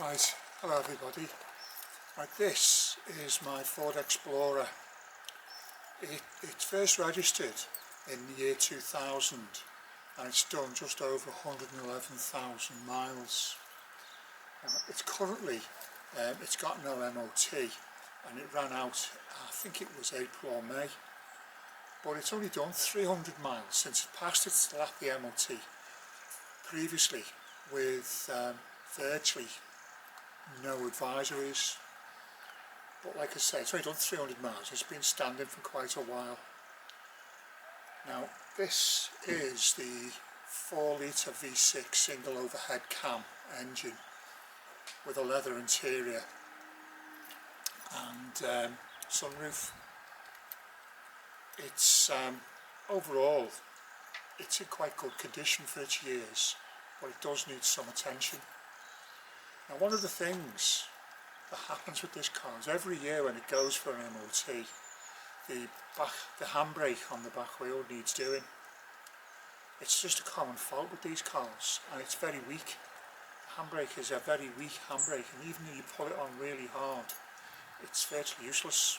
Right, hello everybody. Right, this is my Ford Explorer. It's first registered in the year 2000 and it's done just over 111,000 miles. It's currently, it's got no MOT and it ran out, I think it was April or May, but it's only done 300 miles since it passed its lap the MOT previously with virtually no advisories. But like I say, it's only done 300 miles. It's been standing for quite a while. Now this is the 4-litre V6 single overhead cam engine with a leather interior and sunroof. It's overall it's in quite good condition for its years, but it does need some attention. Now one of the things that happens with this car is every year when it goes for an MOT, the handbrake on the back wheel needs doing. It's just a common fault with these cars and it's very weak. The handbrake is a very weak handbrake, and even though you pull it on really hard, it's virtually useless.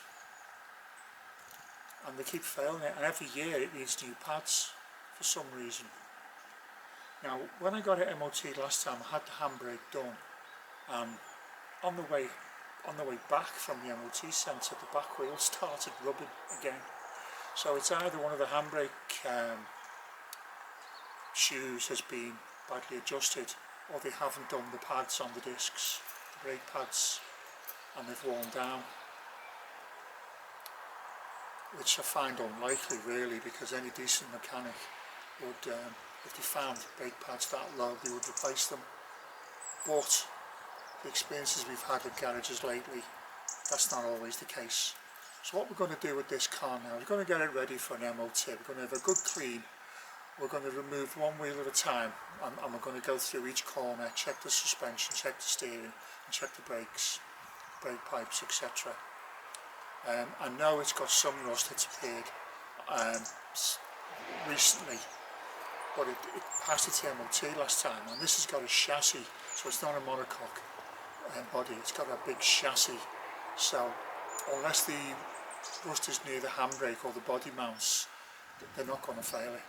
And they keep failing it, and every year it needs new pads for some reason. Now when I got it MOT last time, I had the handbrake done. On the way back from the MOT centre, the back wheel started rubbing again. So it's either one of the handbrake shoes has been badly adjusted, or they haven't done the pads on the discs, the brake pads, and they've worn down. Which I find unlikely really, because any decent mechanic would, if they found brake pads that low, they would replace them. But the experiences we've had with garages lately, that's not always the case. So what we're going to do with this car now, we're going to get it ready for an MOT. We're going to have a good clean. We're going to remove one wheel at a time, and we're going to go through each corner, check the suspension, check the steering, and check the brakes, brake pipes, etc. I know it's got some rust that's appeared recently, but it passed its MOT last time, and this has got a chassis, so it's not a monocoque body, it's got a big chassis, so unless the rust is near the handbrake or the body mounts, they're not going to fail it.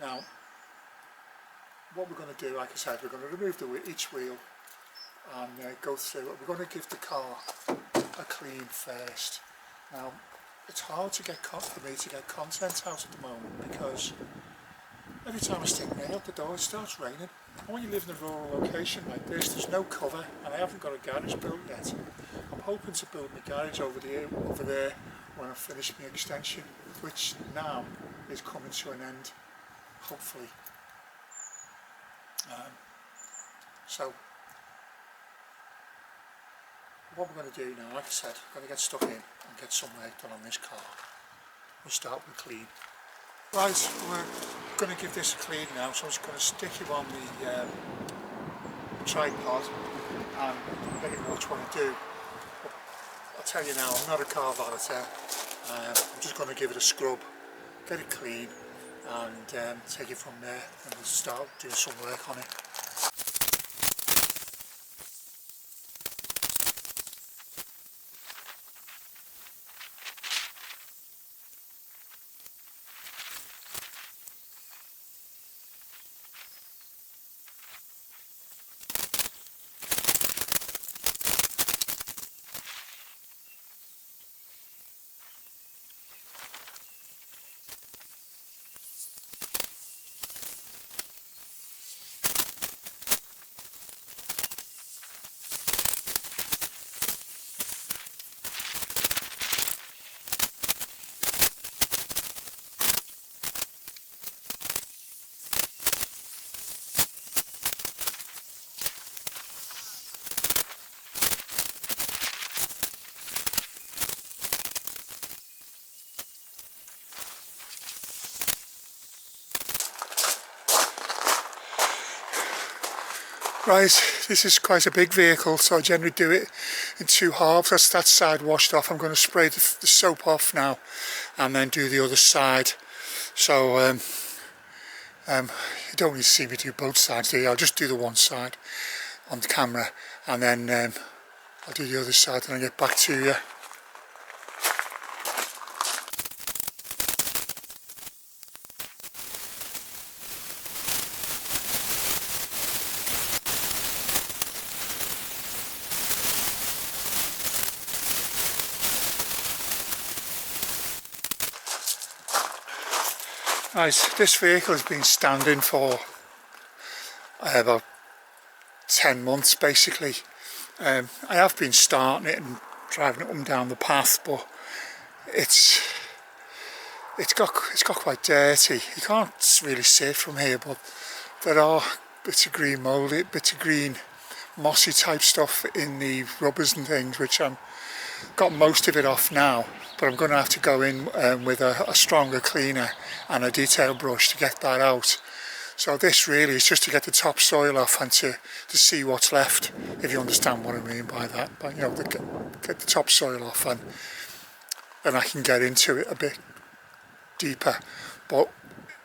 Now what we're going to do, like I said, we're going to remove each wheel and go through it. We're going to give the car a clean first. Now it's hard to get for me to get content out at the moment, because every time I stick my head out the door it starts raining, and when you live in a rural location like this, there's no cover, and I haven't got a garage built yet. I'm hoping to build my garage over there when I finish my extension, which now is coming to an end, hopefully. So what we're going to do now, like I said, we're going to get stuck in and get some work done on this car. We'll start with clean. Right, we're going to give this a clean now, so I'm just going to stick it on the tripod and let you know what you want to do. But I'll tell you now, I'm not a car valeter. I'm just going to give it a scrub, get it clean, and take it from there, and we'll start doing some work on it. Right, this is quite a big vehicle, so I generally do it in two halves. That's that side washed off. I'm going to spray the soap off now and then do the other side. So You don't need to see me do both sides, do you? I'll just do the one side on the camera, and then I'll do the other side and I'll get back to you. Right, this vehicle has been standing for about 10 months basically. I have been starting it and driving it up and down the path, but it's got quite dirty. You can't really see it from here, but there are bits of green mouldy, bits of green mossy type stuff in the rubbers and things, which I'm got most of it off now, but I'm going to have to go in with a stronger cleaner and a detail brush to get that out. So this really is just to get the topsoil off and to see what's left, if you understand what I mean by that. But you know, get the topsoil off, and then I can get into it a bit deeper. But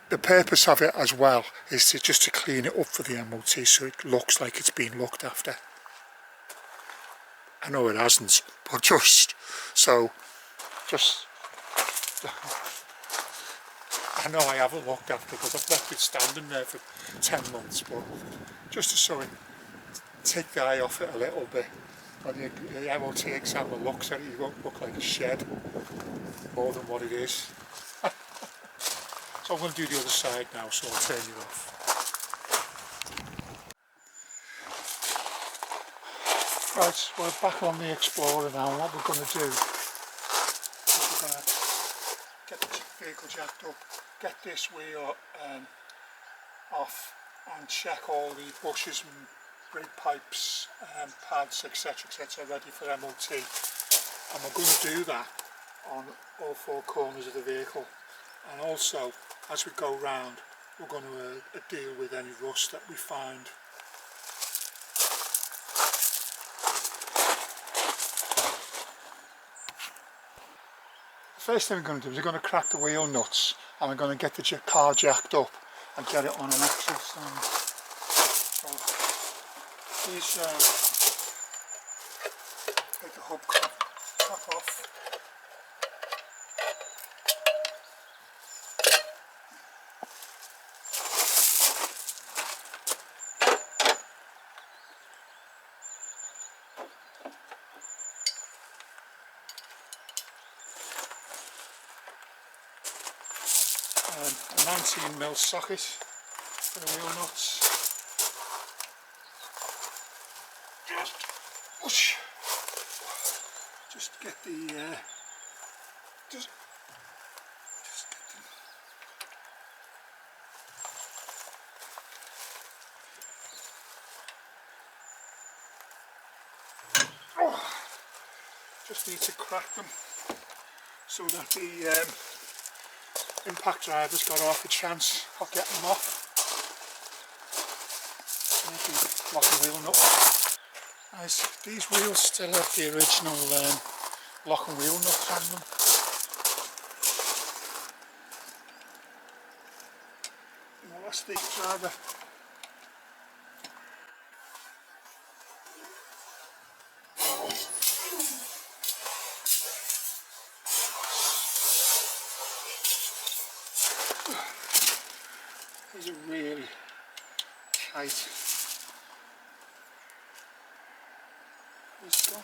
the purpose of it as well is just to clean it up for the MOT so it looks like it's been looked after. I know it hasn't, but just I know I haven't looked after because I've left it standing there for 10 months, but just to sort of take the eye off it a little bit. When the MOT examiner looks at it, you won't look like a shed more than what it is. So I'm going to do the other side now, so I'll turn you off. Right, we're back on the Explorer now, and what we're going to do is we're going to get the vehicle jacked up, get this wheel off, and check all the bushes and brake pipes, pads, etc, ready for MOT. And we're going to do that on all four corners of the vehicle. And also, as we go round, we're going to deal with any rust that we find. The first thing we're going to do is we're going to crack the wheel nuts, and we're going to get the car jacked up and get it on an axle stand. So these take the hub cap off. A 19mm socket for the wheel nuts. Just get the just get the, just need to crack them so that the impact driver's got half a chance of getting them off. Lock and wheel nut. Nice. These wheels still have the original lock and wheel nuts on them. And that's the driver. These are really tight. This one.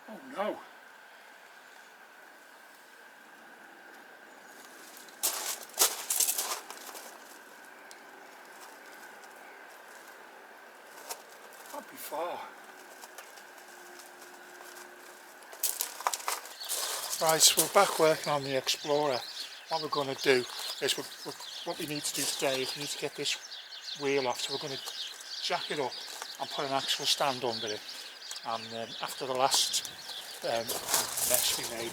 Oh no! Not be far. Right, so we're back working on the Explorer. What we're going to do is what we need to do today is we need to get this wheel off. So we're going to jack it up and put an axle stand under it. and after the last mess we made,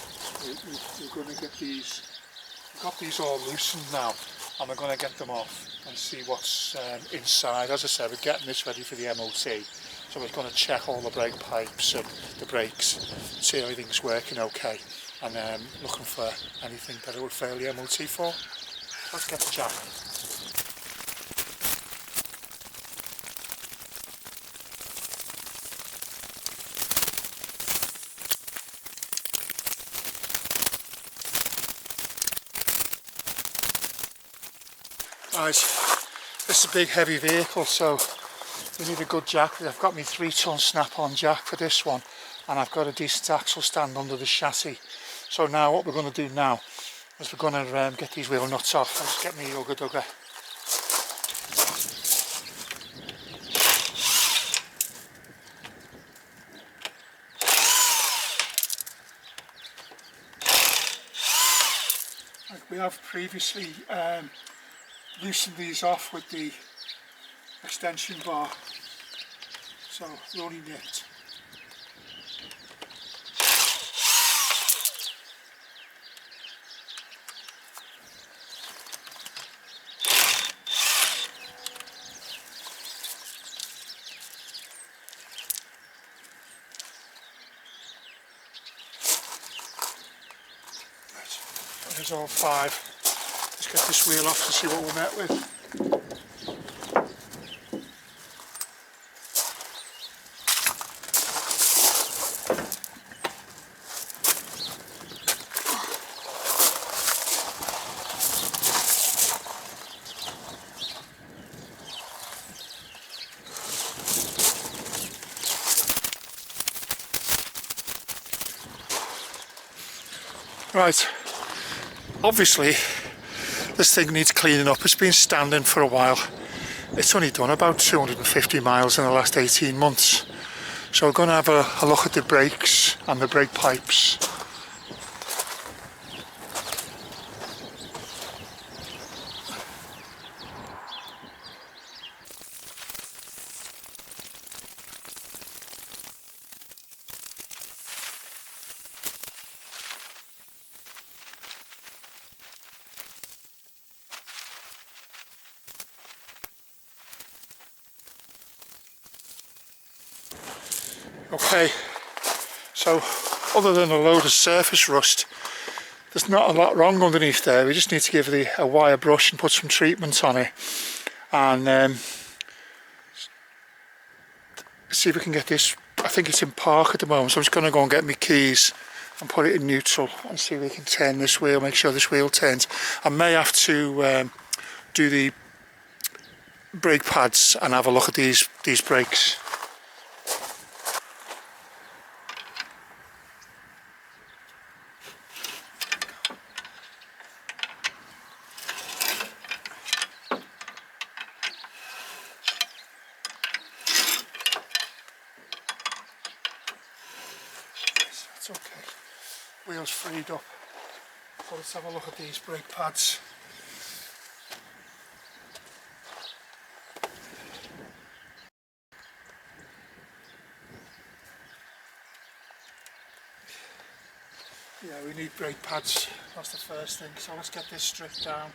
we're going to get these. We've got these all loosened now, and we're going to get them off and see what's inside. As I said, we're getting this ready for the MOT, so we're going to check all the brake pipes and the brakes, see everything's working okay, and looking for anything that it would fail the MOT for. Let's get the jack. Right, this is a big heavy vehicle, so we need a good jack. I've got my 3-ton snap-on jack for this one, and I've got a decent axle stand under the chassis. So now what we're going to do now is we're going to get these wheel nuts off. I'll just get my Ugga Dugga. Like we have previously loosened these off with the extension bar, so they're only nipped. Right, there's all 5. Let's get this wheel off to see what we're met with. Right, obviously this thing needs cleaning up. It's been standing for a while. It's only done about 250 miles in the last 18 months. So we're going to have a look at the brakes and the brake pipes. Okay, so other than a load of surface rust, there's not a lot wrong underneath there. We just need to give it a wire brush and put some treatment on it, and see if we can get this. I think it's in park at the moment, so I'm just going to go and get my keys and put it in neutral and see if we can turn this wheel, make sure this wheel turns. I may have to do the brake pads and have a look at these brakes. That's okay. Wheels freed up. So let's have a look at these brake pads. Yeah, we need brake pads. That's the first thing. So let's get this stripped down.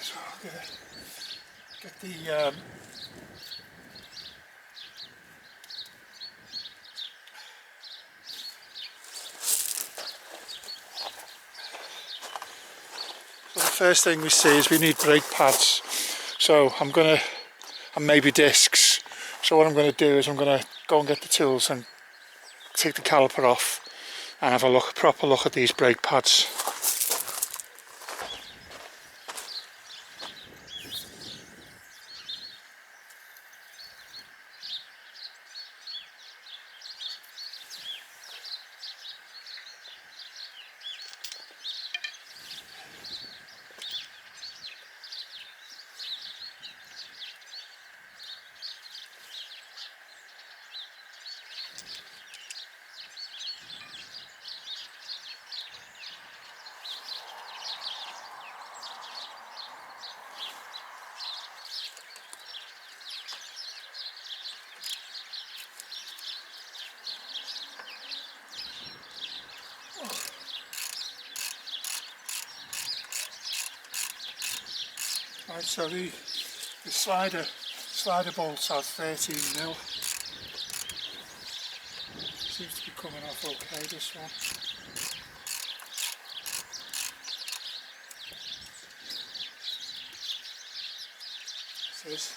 So I'm gonna get the first thing we see is we need brake pads. So and maybe discs. So what I'm going to do is I'm going to go and get the tools and take the caliper off and have a proper look at these brake pads. Right, so the slider bolts are 13mm. Seems to be coming off okay, this one. It is.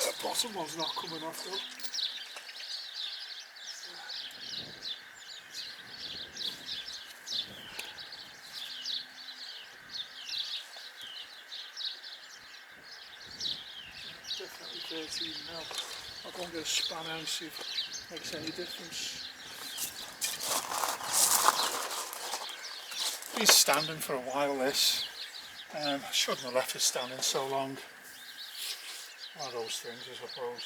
The bottom one's not coming off though. Definitely 13mm. I'll go and get a spanner and see if it makes any difference. Been standing for a while this. I shouldn't have left it standing so long. One of those things, I suppose.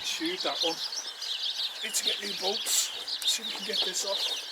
Shoot that one. Need to get new bolts. See if we can get this off.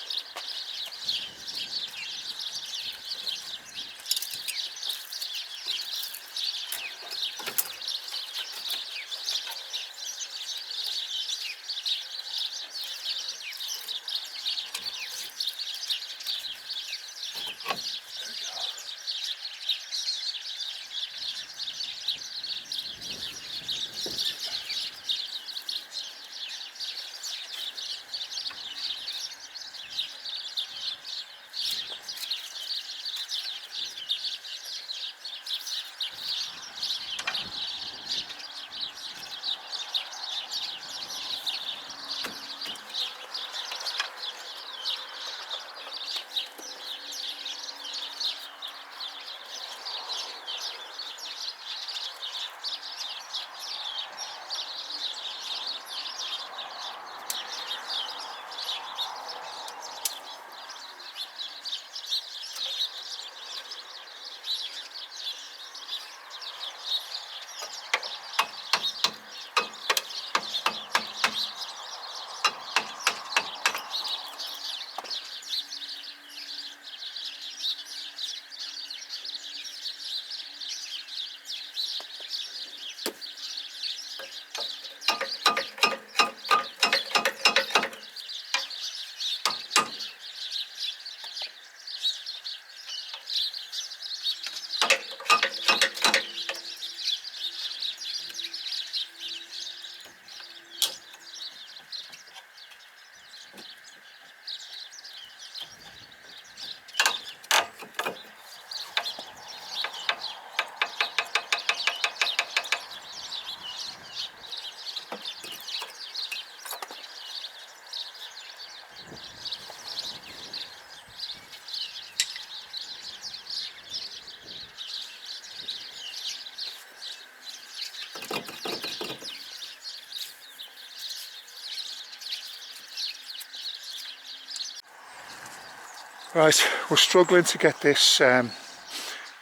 Right, we're struggling to get this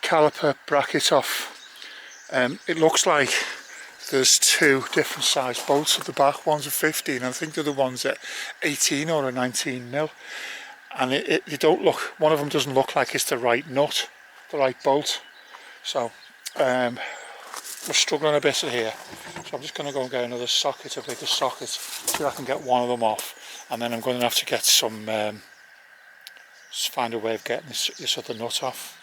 caliper bracket off. It looks like there's two different size bolts at the back. One's a 15, I think the other one's at 18 or a 19 mil. And it don't look, one of them doesn't look like it's the right nut, the right bolt. So we're struggling a bit here. So I'm just going to go and get another socket, a bigger socket, so I can get one of them off. And then I'm going to have to get some, just find a way of getting this other nut off.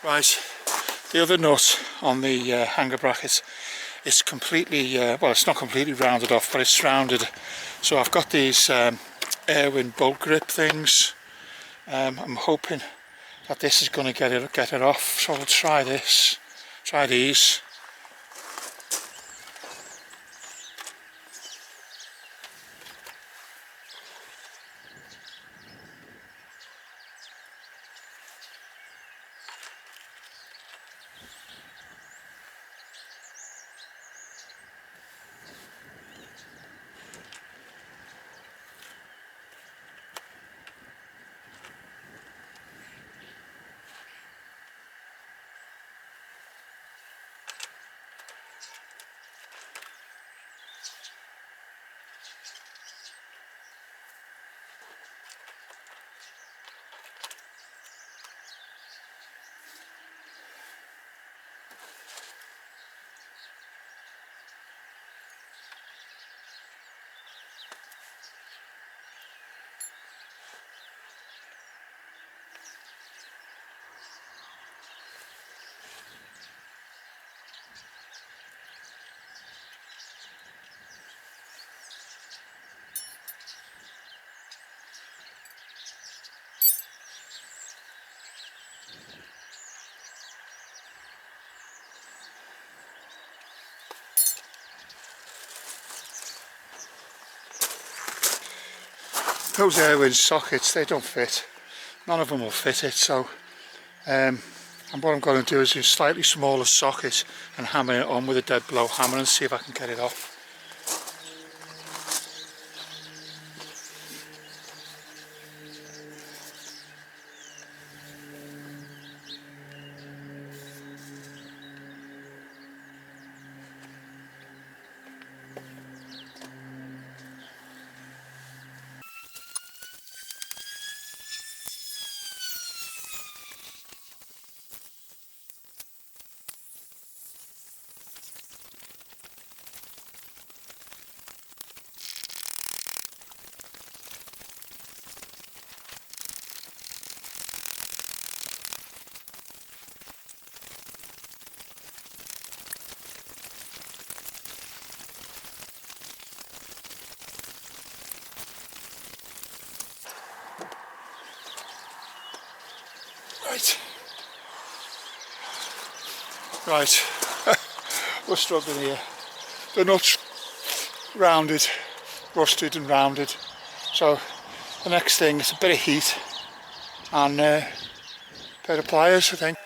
Right, the other nut on the hanger bracket is completely, well, it's not completely rounded off, but it's rounded. So I've got these Airwind bolt grip things. I'm hoping that this is going to get it off. So we'll try this, try these. Those Airwind sockets, they don't fit. None of them will fit it, so and what I'm going to do is use a slightly smaller socket and hammer it on with a dead blow hammer and see if I can get it off. Right, we're struggling here. The nut's rounded, rusted and rounded. So the next thing is a bit of heat and a pair of pliers, I think.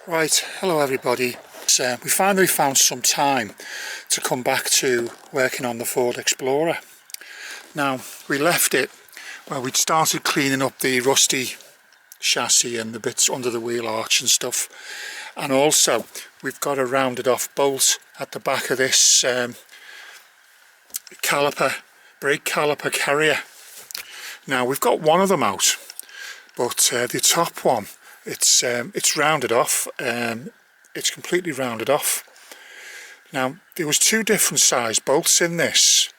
Right, hello everybody. We finally found some time to come back to working on the Ford Explorer. Now, we left it where we'd started cleaning up the rusty chassis and the bits under the wheel arch and stuff, and also we've got a rounded off bolt at the back of this brake caliper carrier. Now, we've got one of them out, but the top one, it's rounded off. It's completely rounded off. Now, there was two different size bolts in this,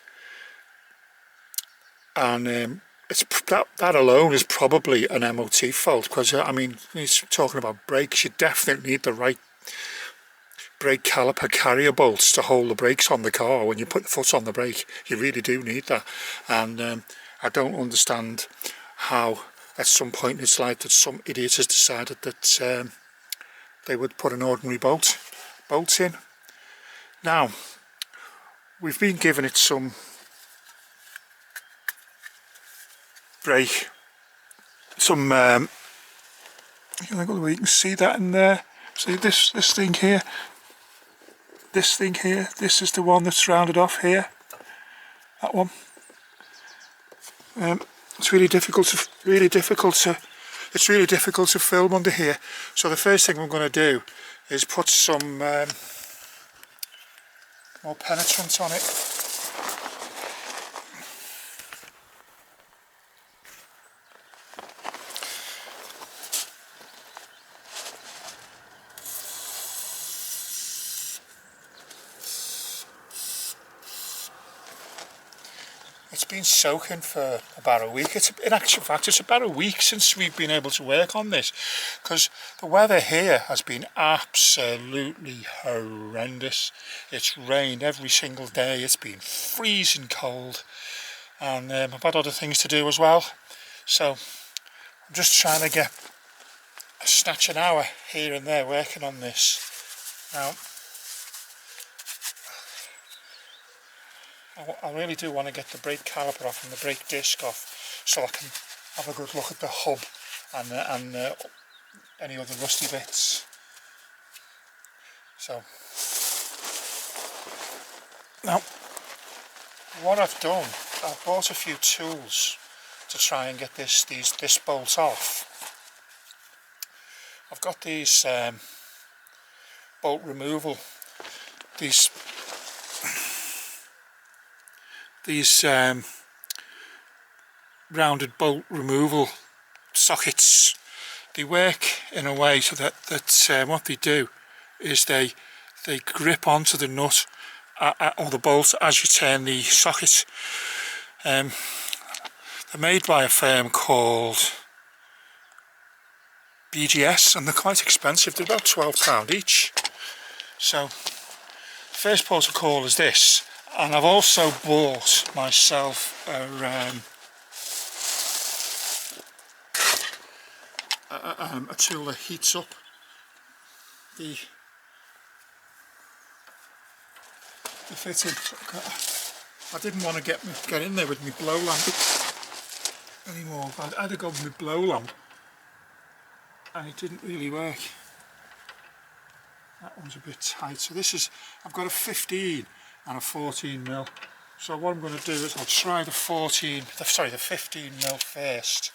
and that alone is probably an MOT fault, because I mean, he's talking about brakes. You definitely need the right brake caliper carrier bolts to hold the brakes on the car. When you put the foot on the brake, you really do need that. And I don't understand how at some point in its life that some idiot has decided that they would put an ordinary bolt in. Now, we've been giving it some brake, some I think you can see that in there. See this thing here, this is the one that's rounded off here, that one. It's really difficult to film under here. So the first thing I'm going to do is put some more penetrant on it. It's been soaking for about a week. In actual fact, it's about a week since we've been able to work on this, because the weather here has been absolutely horrendous. It's rained every single day. It's been freezing cold, and I've had other things to do as well. So I'm just trying to get a snatch an hour here and there working on this. Now, I really do want to get the brake caliper off and the brake disc off, so I can have a good look at the hub and any other rusty bits. So now, what I've done, I've bought a few tools to try and get this bolt off. I've got these bolt removal, these rounded bolt removal sockets. They work in a way so that what they do is they grip onto the nut or the bolt as you turn the socket. They're made by a firm called BGS, and they're quite expensive. They're about £12 each. So the first port of call is this, And I've also bought myself a tool that heats up the fitting. I didn't want to get in there with my blow lamp anymore. I had to go with my blow lamp and it didn't really work. That one's a bit tight. So this is, I've got a 15 and a 14 mil. So what I'm going to do is I'll try the 15 mil first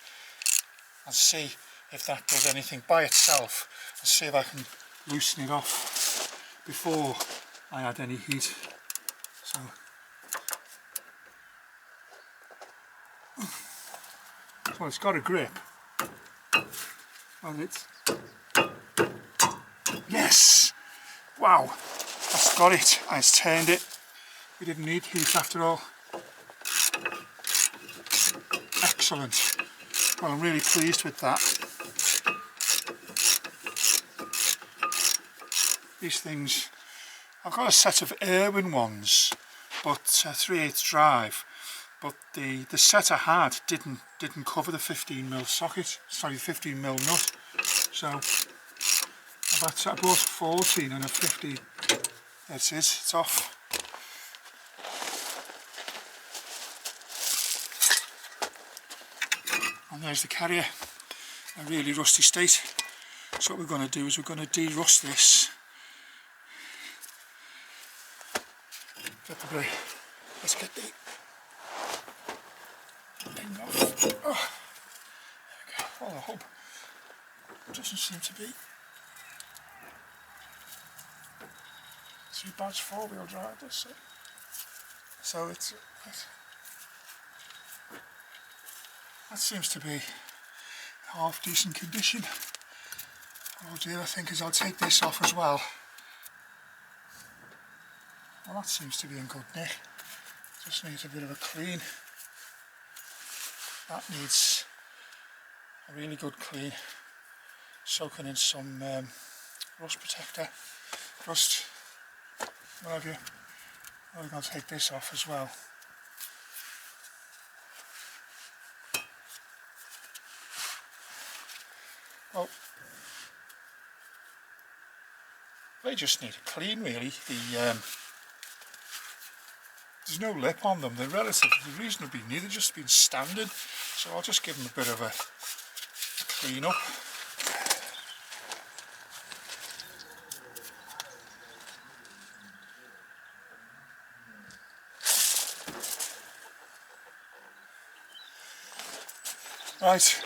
and see if that does anything by itself, and see if I can loosen it off before I add any heat. So it's got a grip. Well, yes! Wow, that's got it. It's turned it. We didn't need heat after all. Excellent. Well, I'm really pleased with that. These things, I've got a set of Irwin ones, but 3/8 drive, but the set I had didn't cover the 15 mil socket, sorry, 15 mil nut. So I bought a 14 and a 15. There it is, it's off. And there's the carrier, a really rusty state. So what we're going to do is we're going to de-rust this. Let's get the thing off. Oh, there we go. Oh, the hub doesn't seem to be too bad. 4-wheel drive, does it? So that seems to be half decent condition. What I'll do, I think, is I'll take this off as well. Well, that seems to be in good nick. Just needs a bit of a clean. That needs a really good clean. Soaking in some rust protector, rust, what have you. We're going to take this off as well. Well, they just need a clean, really. There's no lip on them. They're reasonably new. They've just been standard. So I'll just give them a bit of a clean up. Right,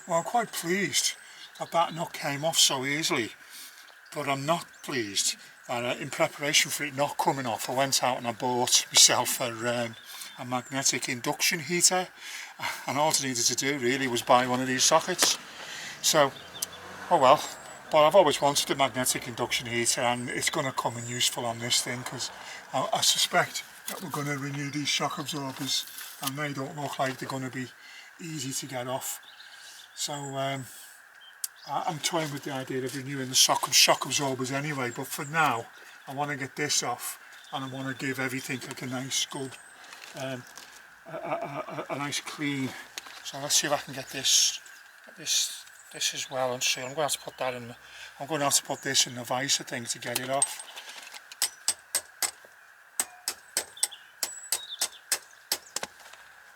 well, I'm quite pleased that nut came off so easily, but I'm not pleased that in preparation for it not coming off, I went out and I bought myself a magnetic induction heater, and all I needed to do really was buy one of these sockets. So, oh well, but I've always wanted a magnetic induction heater, and it's going to come in useful on this thing, because I suspect that we're going to renew these shock absorbers, and they don't look like they're going to be easy to get off. So I'm toying with the idea of renewing the shock absorbers anyway, but for now I want to get this off, and I want to give everything like a nice good a nice clean. So let's see if I can get this as well, and see. I'm going to have to put that in. I'm going to have to put this in the visor thing to get it off.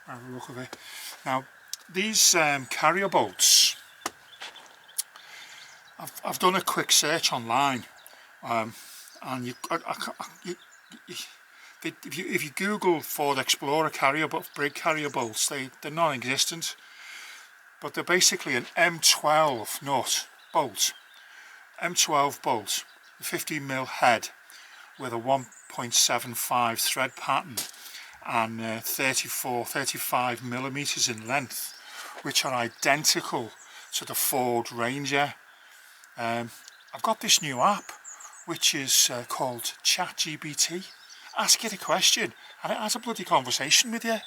Have a look at it. Now these carrier bolts, I've done a quick search online, and if you Google Ford Explorer brake carrier bolts, they're non-existent, but they're basically an M12 nut bolt, M12 bolt, a 15 mil head with a 1.75 thread pattern and 35 millimeters in length, which are identical to the Ford Ranger. I've got this new app which is called ChatGPT. Ask it a question and it has a bloody conversation with you.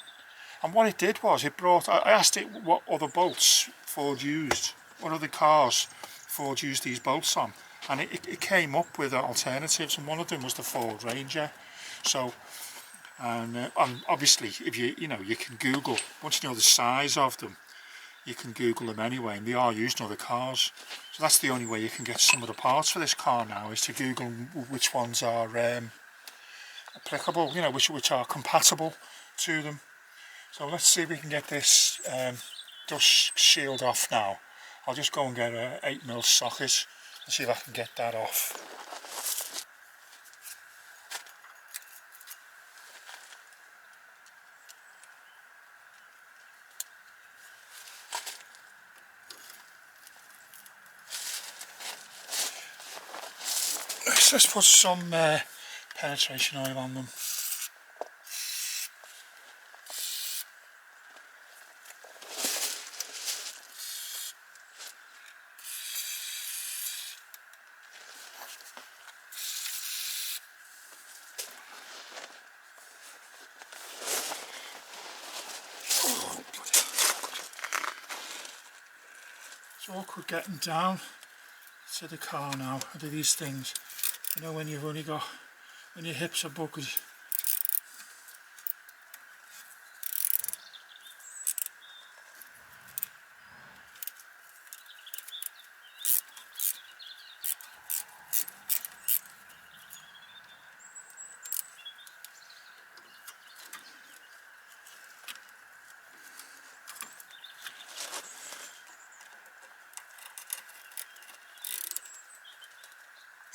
And what it did was I asked it what other bolts Ford used, what other cars Ford used these bolts on, and it came up with alternatives, and one of them was the Ford Ranger. So and obviously if you know, you can Google, once you know the size of them, you can Google them anyway, and they are used in other cars. So that's the only way you can get some of the parts for this car now, is to Google which ones are applicable, you know, which are compatible to them. So let's see if we can get this dust shield off now. I'll just go and get a 8mm socket and see if I can get that off. Let's put some penetration oil on them. It's awkward getting down to the car now into these things. You know, when you've only got, when your hips are buckled.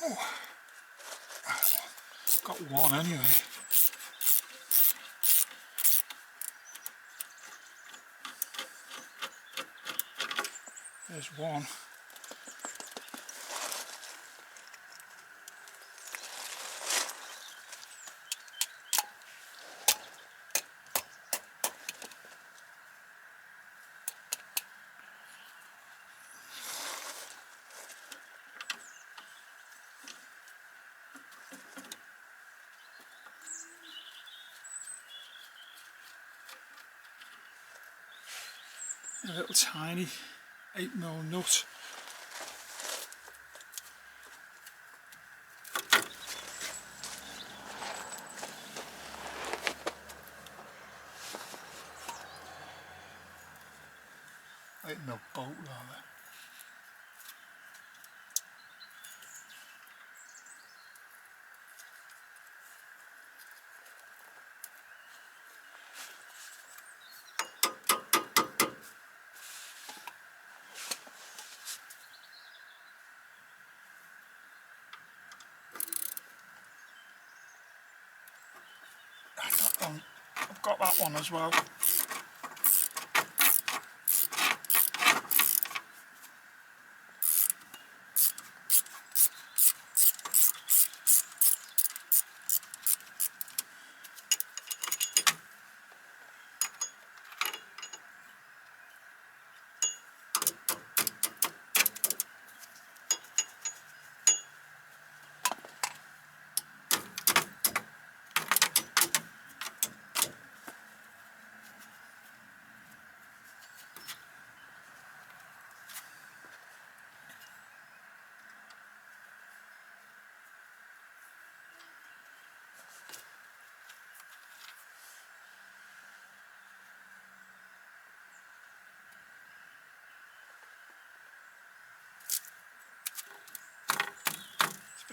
Oh, got one anyway. There's one. A little tiny 8mm nut. No bolt rather. I've got that one as well.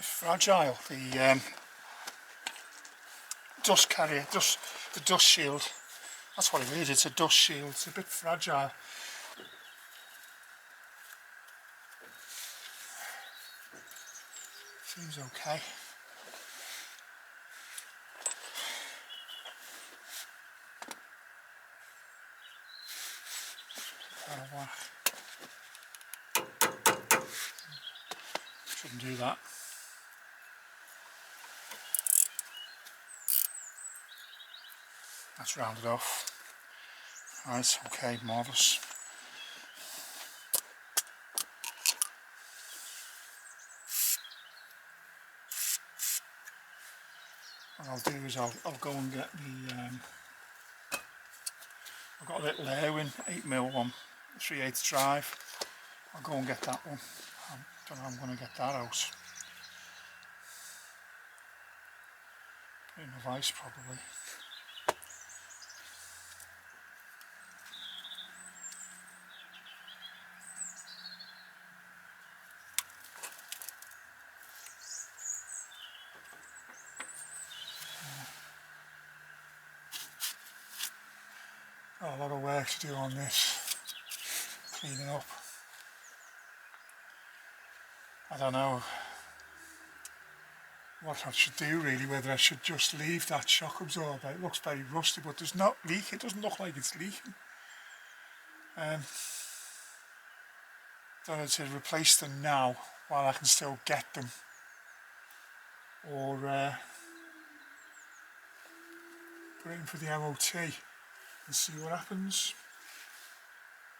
Fragile, the dust carrier, the dust shield, that's what it is, it's a dust shield, it's a bit fragile. Seems okay. Shouldn't do that. That's rounded off. Right, okay, marvellous. What I'll do is I'll go and get the I've got a little Airwin 8mm one, 3/8 drive. I'll go and get that one. I don't know how I'm going to get that out. Bit of ice probably. Got a lot of work to do on this, cleaning up. I don't know what I should do really, whether I should just leave that shock absorber. It looks very rusty, but there's not leak. It doesn't look like it's leaking. Don't know to replace them now while I can still get them, or put it in for the MOT and see what happens.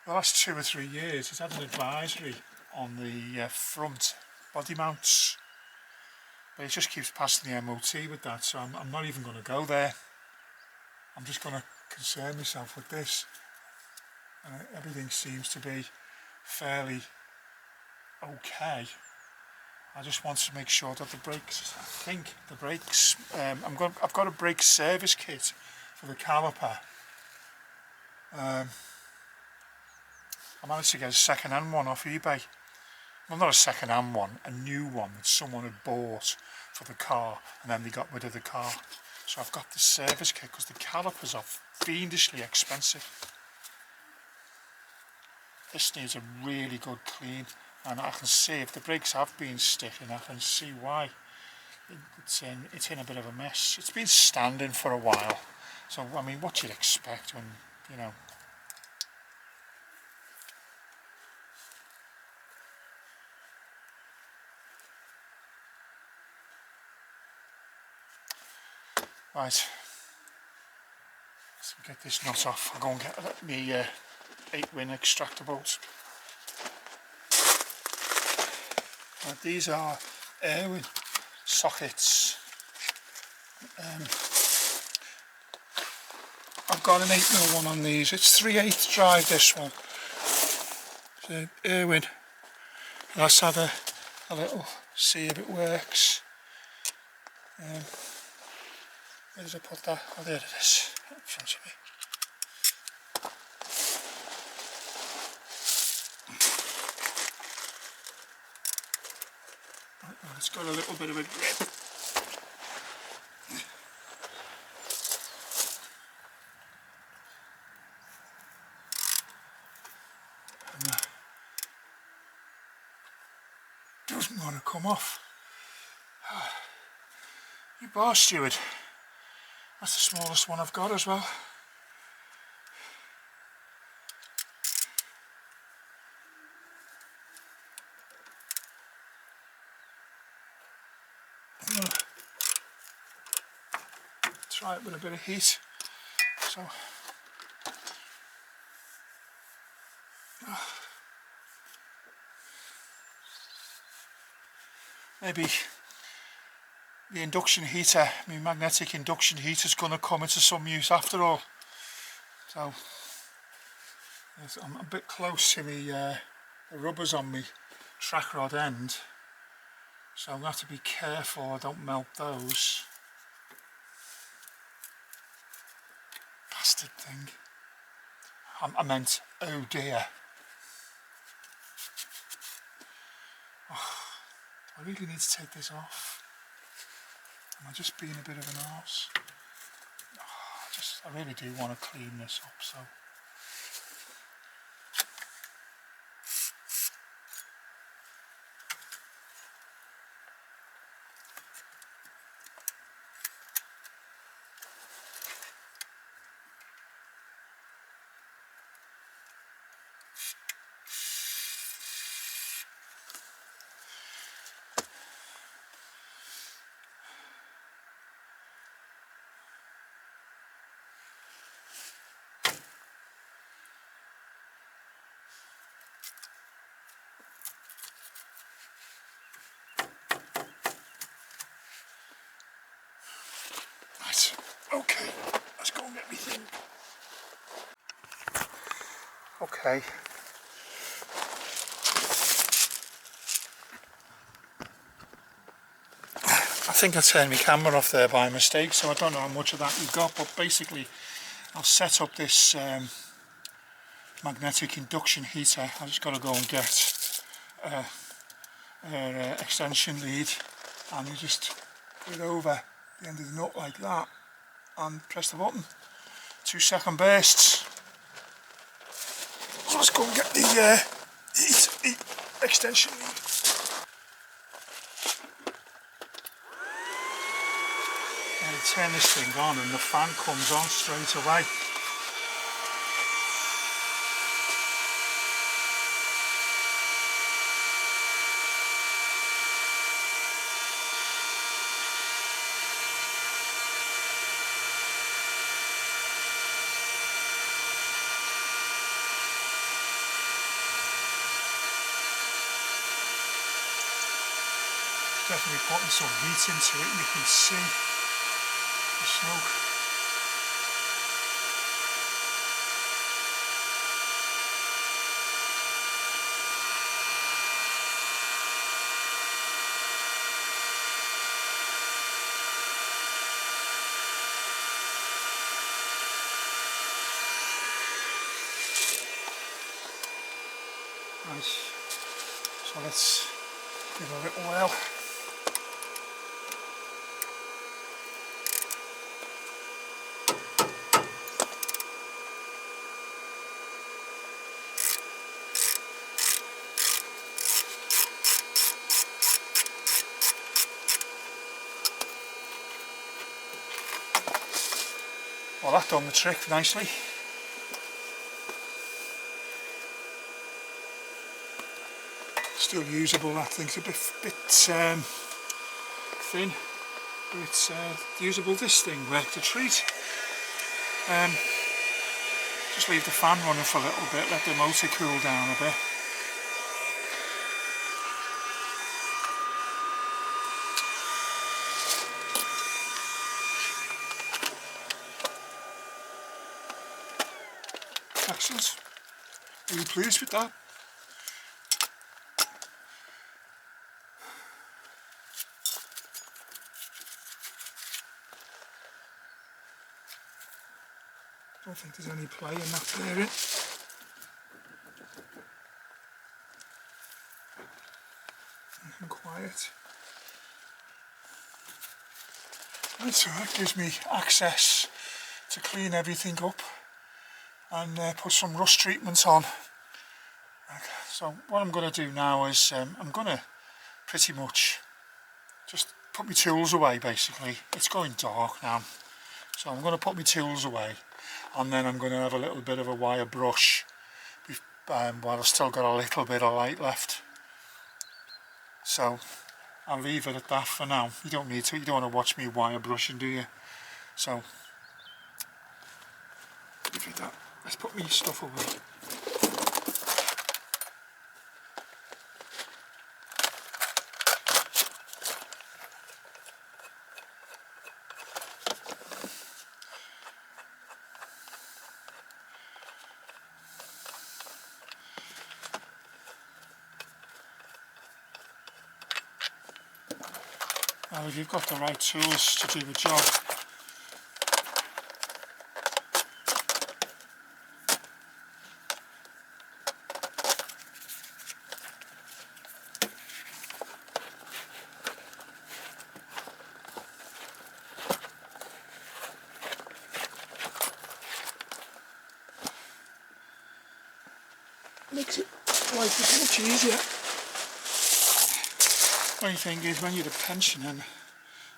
The last 2 or 3 years it's had an advisory on the front body mounts, but it just keeps passing the MOT with that, so I'm not even going to go there. I'm just going to concern myself with this, and everything seems to be fairly okay. I just want to make sure that the brakes, I think the brakes, I've got a brake service kit for the caliper. I managed to get a second-hand one off eBay. Well, not a second-hand one, a new one that someone had bought for the car, and then they got rid of the car. So I've got the service kit because the calipers are fiendishly expensive. This needs a really good clean, and I can see if the brakes have been sticking, I can see why. It's in a bit of a mess. It's been standing for a while, so I mean, what you'd expect when, you know. Right, let's get this nut off. I'll go and get me 8-win extractor bolts. Now, these are Airwin sockets. I've got an 8mm one on these. It's 3/8 drive, this one. So Airwin. Let's have a little see if it works. Where did I put that? Oh, there it is, in front of me. It's got a little bit of a grip. And doesn't want to come off. You bar steward. That's the smallest one I've got as well. Try it with a bit of heat. So maybe the induction heater, my magnetic induction heater, is going to come into some use after all. So I'm a bit close to the rubbers on my track rod end, so I'm going to have to be careful I don't melt those. Bastard thing. I meant, oh dear. Oh, I really need to take this off. Am I just being a bit of an arse? Oh, I really do want to clean this up, so. Okay, let's go and get me thing. Okay. I think I turned my camera off there by mistake, so I don't know how much of that you got, but basically I've set up this magnetic induction heater. I just got to go and get an extension lead, and you just put it over the end of the nut like that and press the button. 2-second bursts. So let's go and get the heat extension lead. And you turn this thing on and the fan comes on straight away. Definitely putting some heat into it, and you can see the smoke. Right, so let's give it a little whirl. Well, that done the trick nicely. Still usable, that thing's a bit thin, but it's usable. This thing worked a treat. Just leave the fan running for a little bit, let the motor cool down a bit. Excellent. Really pleased with that. Don't think there's any play in that bearing. And quiet. Right, so that gives me access to clean everything up and put some rust treatment on. So what I'm going to do now is I'm going to pretty much just put my tools away basically. It's going dark now, so I'm going to put my tools away, and then I'm going to have a little bit of a wire brush while I've still got a little bit of light left. So I'll leave it at that for now. You don't need to, you don't want to watch me wire brushing, do you? So leave it at that. Let's put my stuff away. Now if you've got the right tools to do the job, makes it life is much easier. Only thing is, when you're a pensioner and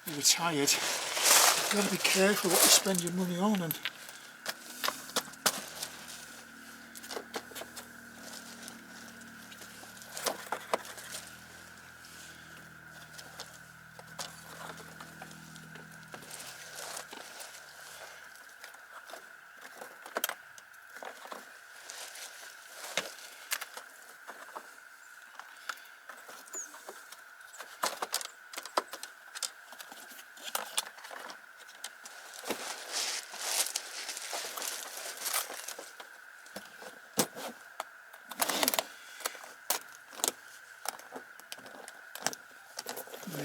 you're retired, you've got to be careful what you spend your money on. And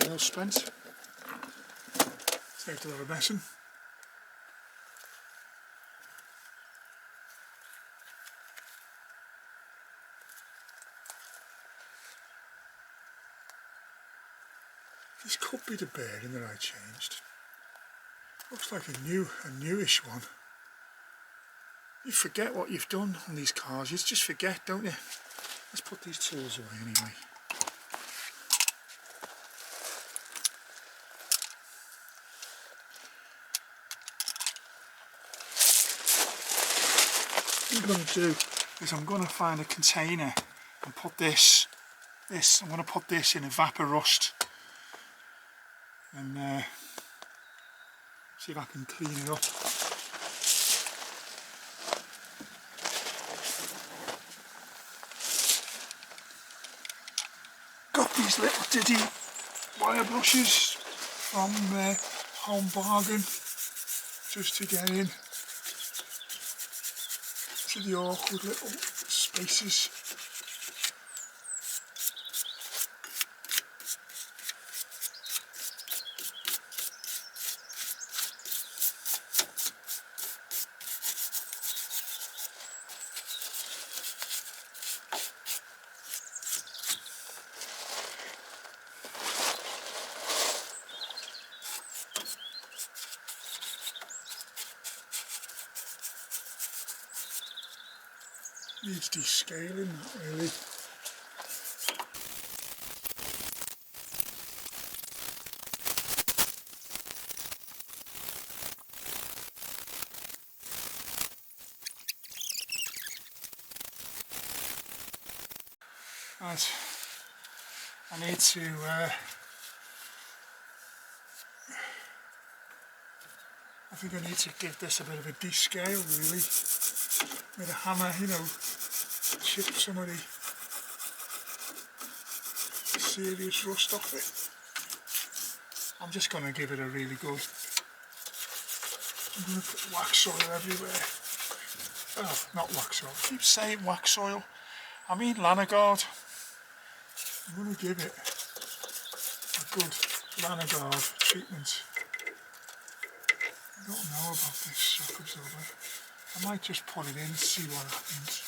nail spent. Saved a lot of messing. This could be the bearing that I changed. Looks like a newish one. You forget what you've done on these cars, you just forget, don't you? Let's put these tools away anyway. What I'm going to do is I'm going to find a container and put this, I'm going to put this in a vapor rust and see if I can clean it up. Got these little diddy wire brushes from Home Bargain just to get in to the awkward little spaces. Needs descaling, not really. Right, I need to I think I need to give this a bit of a descale really, with a hammer, you know, chip some of the serious rust off it. I'm just going to give it a really good, I'm going to put wax soil everywhere. Oh, not wax soil, I keep saying wax soil, I mean Lanagard. I'm going to give it a good Lanagard treatment. I don't know about this shock absorber. I might just put it in and see what happens.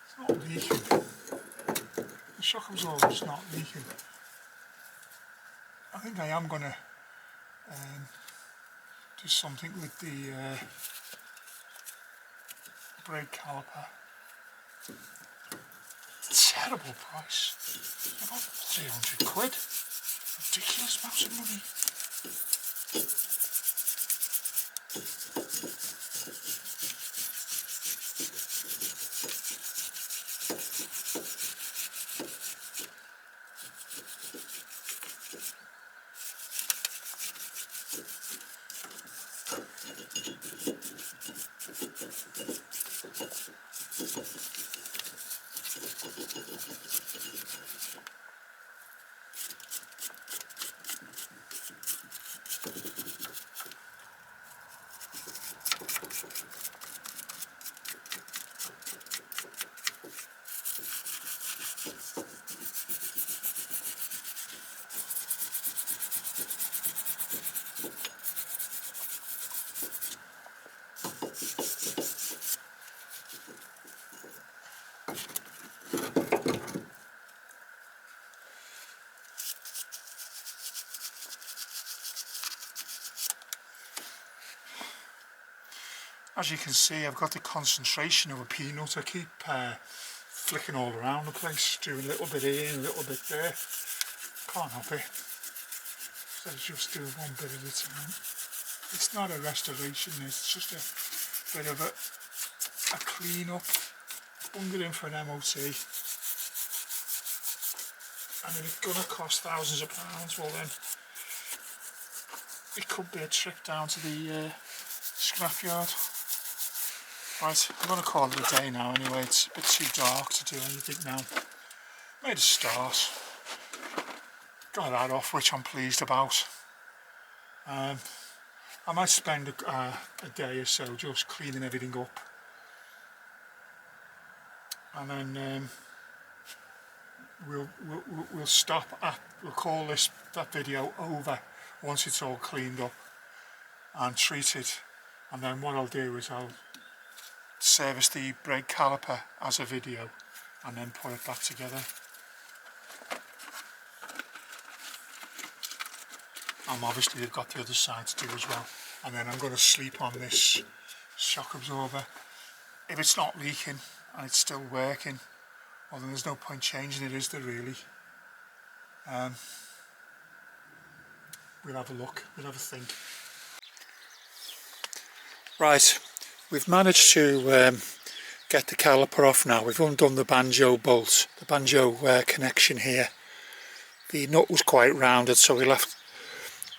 It's not leaking. The shock absorber's not leaking. I think I am going to do something with the brake caliper. Terrible price. About 300 quid. Ridiculous amount of money. As you can see, I've got the concentration of a peanut. I keep flicking all around the place, doing a little bit here, a little bit there. Can't help it. So I just do one bit at a time. It's not a restoration, it's just a bit of a clean up. Bung it in for an MOT. And if it's going to cost thousands of pounds, well then it could be a trip down to the scrapyard. Right, I'm going to call it a day now anyway. It's a bit too dark to do anything now. Made a start. Got that off, which I'm pleased about. I might spend a day or so just cleaning everything up, and then we'll stop at, we'll call that video over once it's all cleaned up and treated. And then what I'll do is I'll service the brake caliper as a video and then put it back together. Obviously they've got the other side to do as well, and then I'm going to sleep on this shock absorber. If it's not leaking and it's still working, well then there's no point changing it, is there really? We'll have a look, we'll have a think. Right, we've managed to get the caliper off now. We've undone the banjo bolt, the banjo connection here. The nut was quite rounded, so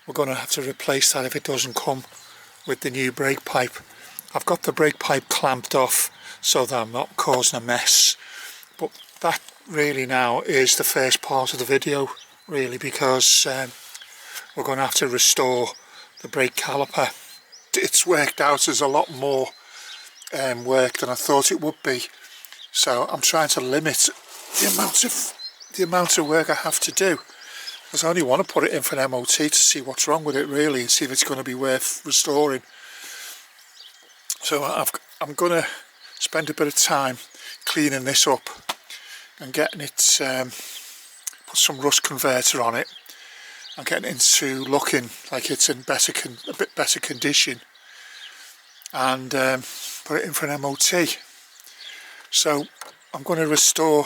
we're going to have to replace that if it doesn't come with the new brake pipe. I've got the brake pipe clamped off so that I'm not causing a mess, but that really now is the first part of the video really, because we're going to have to restore the brake caliper. It's worked out as a lot more work than I thought it would be, so I'm trying to limit the amount of work I have to do, because I only want to put it in for an MOT to see what's wrong with it really, and see if it's going to be worth restoring. So I'm going to spend a bit of time cleaning this up and getting it, put some rust converter on it and getting it into looking like it's in a bit better condition, and put it in for an MOT. So I'm going to restore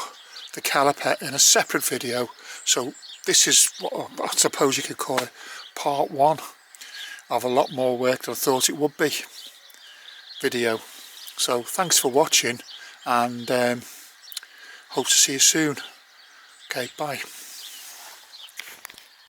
the caliper in a separate video. So this is what I suppose you could call it part one of a lot more work than I thought it would be video. So thanks for watching, and hope to see you soon. Okay, bye.